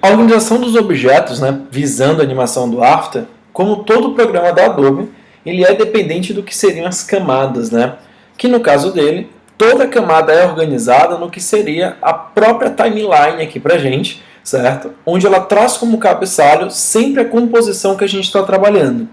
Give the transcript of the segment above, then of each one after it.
A organização dos objetos, né, visando a animação do After, como todo programa da Adobe, ele é dependente do que seriam as camadas, né? Que no caso dele, toda camada é organizada no que seria a própria timeline aqui pra gente, certo? Onde ela traz como cabeçalho sempre a composição que a gente está trabalhando.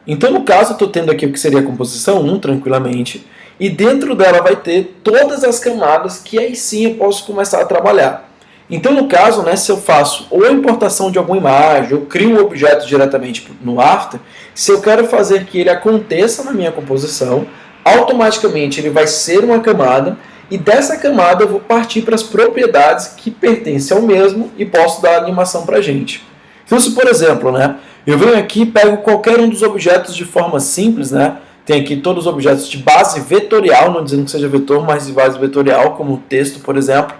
Então, no caso, eu estou tendo aqui o que seria a composição 1, tranquilamente, e dentro dela vai ter todas as camadas que aí sim eu posso começar a trabalhar. Então, no caso, né, se eu faço ou a importação de alguma imagem, eu crio um objeto diretamente no After, se eu quero fazer que ele aconteça na minha composição, automaticamente ele vai ser uma camada, e dessa camada eu vou partir para as propriedades que pertencem ao mesmo e posso dar animação para a gente. Então, se por exemplo, né, eu venho aqui e pego qualquer um dos objetos de forma simples, né, tem aqui todos os objetos de base vetorial, não dizendo que seja vetor, mas de base vetorial, como o texto, por exemplo,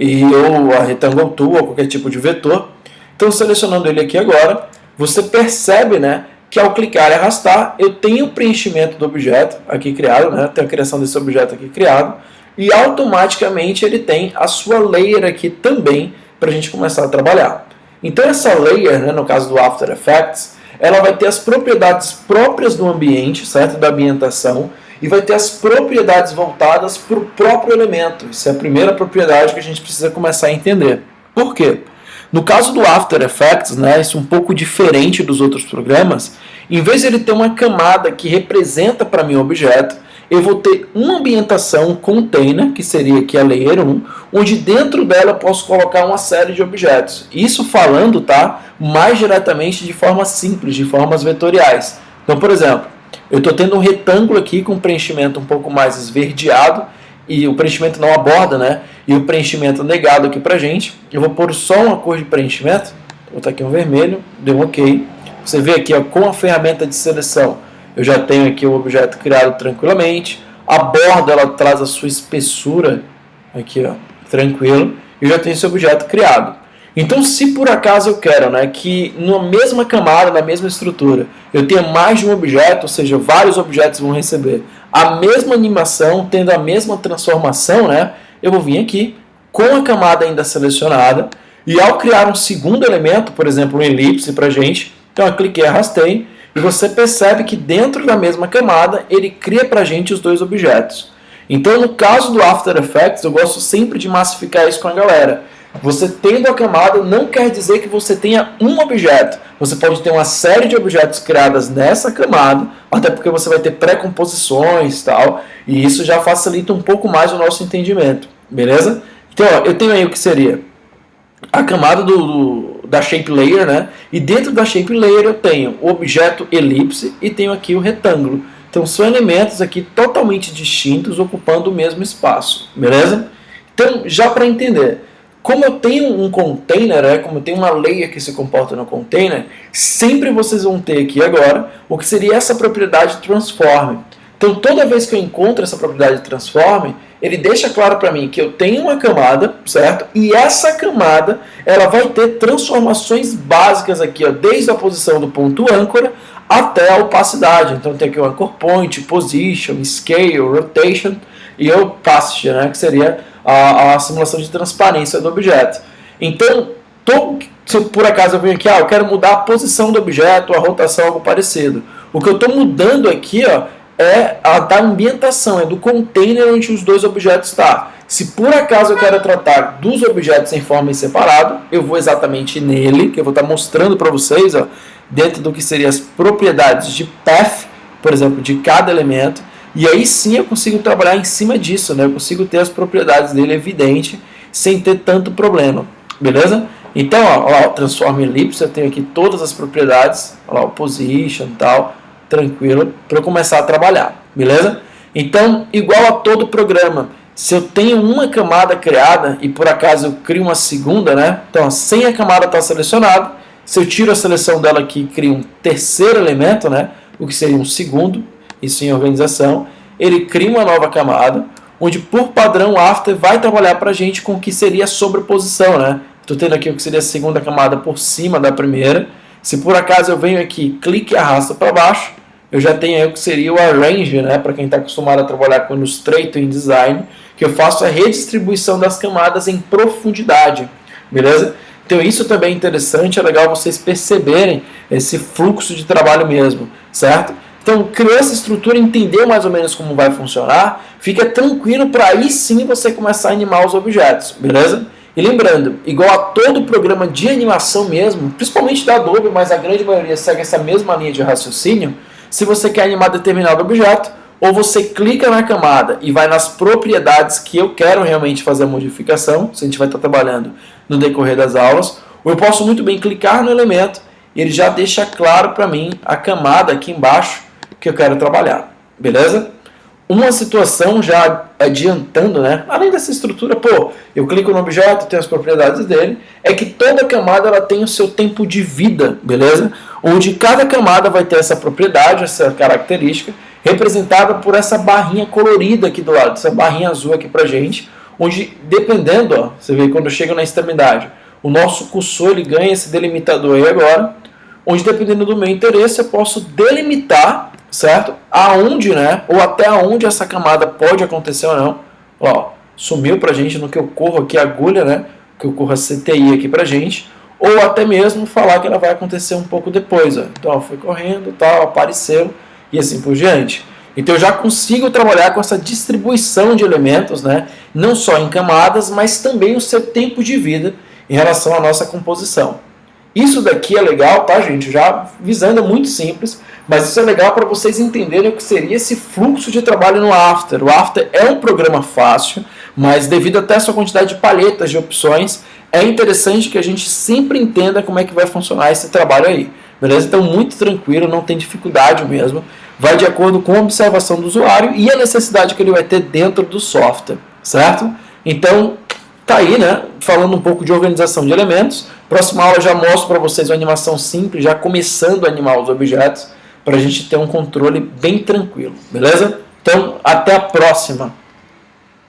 ou a Rectangle Tool, ou qualquer tipo de vetor. Então, selecionando ele aqui agora, você percebe, né, que ao clicar e arrastar, eu tenho o preenchimento do objeto aqui criado, né, tem a criação desse objeto aqui criado, e automaticamente ele tem a sua layer aqui também, para a gente começar a trabalhar. Então, essa layer, né, no caso do After Effects, ela vai ter as propriedades próprias do ambiente, certo? Da ambientação, e vai ter as propriedades voltadas para o próprio elemento. Isso é a primeira propriedade que a gente precisa começar a entender. Por quê? No caso do After Effects, né, isso é um pouco diferente dos outros programas, em vez de ele ter uma camada que representa para mim o objeto, eu vou ter uma ambientação container, que seria aqui a layer 1, onde dentro dela eu posso colocar uma série de objetos. Isso falando, tá, mais diretamente de forma simples, de formas vetoriais. Então, por exemplo, eu estou tendo um retângulo aqui com preenchimento um pouco mais esverdeado, e o preenchimento não aborda, né? E o preenchimento negado aqui pra gente. Eu vou pôr só uma cor de preenchimento, vou botar aqui um vermelho, deu um OK. Você vê aqui, ó, com a ferramenta de seleção, eu já tenho aqui o objeto criado tranquilamente. A borda, ela traz a sua espessura aqui, ó, tranquilo. E eu já tenho esse objeto criado. Então, se por acaso eu quero, né, que na mesma camada, na mesma estrutura, eu tenha mais de um objeto, ou seja, vários objetos vão receber a mesma animação, tendo a mesma transformação, né, eu vou vir aqui com a camada ainda selecionada, e ao criar um segundo elemento, por exemplo, um elipse para a gente, então eu cliquei e arrastei, e você percebe que dentro da mesma camada, ele cria para a gente os dois objetos. Então, no caso do After Effects, eu gosto sempre de massificar isso com a galera. Você tendo a camada não quer dizer que você tenha um objeto. Você pode ter uma série de objetos criadas nessa camada, até porque você vai ter pré-composições e tal, e isso já facilita um pouco mais o nosso entendimento, beleza? Então, ó, eu tenho aí o que seria a camada da Shape Layer, né? E dentro da Shape Layer eu tenho o objeto elipse e tenho aqui o retângulo. Então, são elementos aqui totalmente distintos, ocupando o mesmo espaço, beleza? Então, já para entender, como eu tenho um container, né, como eu tenho uma layer que se comporta no container, sempre vocês vão ter aqui agora o que seria essa propriedade transform. Então, toda vez que eu encontro essa propriedade transform, ele deixa claro para mim que eu tenho uma camada, certo? E essa camada, ela vai ter transformações básicas aqui, ó, desde a posição do ponto âncora até a opacidade. Então, tem aqui o anchor point, position, scale, rotation e opacity, né, que seria a simulação de transparência do objeto. Então, se por acaso eu venho aqui, eu quero mudar a posição do objeto, a rotação, algo parecido. O que eu estou mudando aqui, ó, é a da ambientação, é do container onde os dois objetos estão. Se por acaso eu quero tratar dos objetos em forma separada, eu vou exatamente nele, que eu vou estar mostrando para vocês, ó, dentro do que seriam as propriedades de path, por exemplo, de cada elemento. E aí sim eu consigo trabalhar em cima disso, né? Eu consigo ter as propriedades dele evidente, sem ter tanto problema, beleza? Então, ó, o Transform Ellipse, eu tenho aqui todas as propriedades, ó lá, o Position e tal, tranquilo, para eu começar a trabalhar, beleza? Então, igual a todo programa, se eu tenho uma camada criada e por acaso eu crio uma segunda, né? Então, sem a camada estar selecionada, se eu tiro a seleção dela aqui e crio um terceiro elemento, né? O que seria um segundo, isso em organização, ele cria uma nova camada, onde por padrão o After vai trabalhar para a gente com o que seria a sobreposição, né? Estou tendo aqui o que seria a segunda camada por cima da primeira. Se por acaso eu venho aqui, clique e arrasto para baixo, eu já tenho aí o que seria o Arrange, né? Para quem está acostumado a trabalhar com Illustrator e InDesign, que eu faço a redistribuição das camadas em profundidade, beleza? Então isso também é interessante, é legal vocês perceberem esse fluxo de trabalho mesmo, certo? Então criou essa estrutura, entendeu mais ou menos como vai funcionar, fica tranquilo para aí sim você começar a animar os objetos, beleza? E lembrando, igual a todo programa de animação mesmo, principalmente da Adobe, mas a grande maioria segue essa mesma linha de raciocínio, se você quer animar determinado objeto, ou você clica na camada e vai nas propriedades que eu quero realmente fazer a modificação, se a gente vai estar trabalhando no decorrer das aulas, ou eu posso muito bem clicar no elemento e ele já deixa claro para mim a camada aqui embaixo que eu quero trabalhar, beleza? Uma situação já adiantando, né? Além dessa estrutura, eu clico no objeto, tenho as propriedades dele, é que toda camada ela tem o seu tempo de vida, beleza? Onde cada camada vai ter essa propriedade, essa característica, representada por essa barrinha colorida aqui do lado, essa barrinha azul aqui pra gente, onde dependendo, ó, você vê quando chega na extremidade, o nosso cursor ele ganha esse delimitador aí agora, onde dependendo do meu interesse eu posso delimitar, certo? Aonde, né? Ou até aonde essa camada pode acontecer ou não. Ó, sumiu pra gente no que eu corro aqui a agulha, né? Que eu corro a CTI aqui pra gente. Ou até mesmo falar que ela vai acontecer um pouco depois, ó. Então, ó, foi correndo, tal, apareceu e assim por diante. Então eu já consigo trabalhar com essa distribuição de elementos, né? Não só em camadas, mas também o seu tempo de vida em relação à nossa composição. Isso daqui é legal, tá, gente? Já visando, é muito simples, mas isso é legal para vocês entenderem o que seria esse fluxo de trabalho no After. O After é um programa fácil, mas devido até a sua quantidade de palhetas de opções, é interessante que a gente sempre entenda como é que vai funcionar esse trabalho aí. Beleza? Então, muito tranquilo, não tem dificuldade mesmo. Vai de acordo com a observação do usuário e a necessidade que ele vai ter dentro do software, certo? Então, tá aí, né? Falando um pouco de organização de elementos. Próxima aula eu já mostro para vocês uma animação simples, já começando a animar os objetos, para a gente ter um controle bem tranquilo, beleza? Então, até a próxima!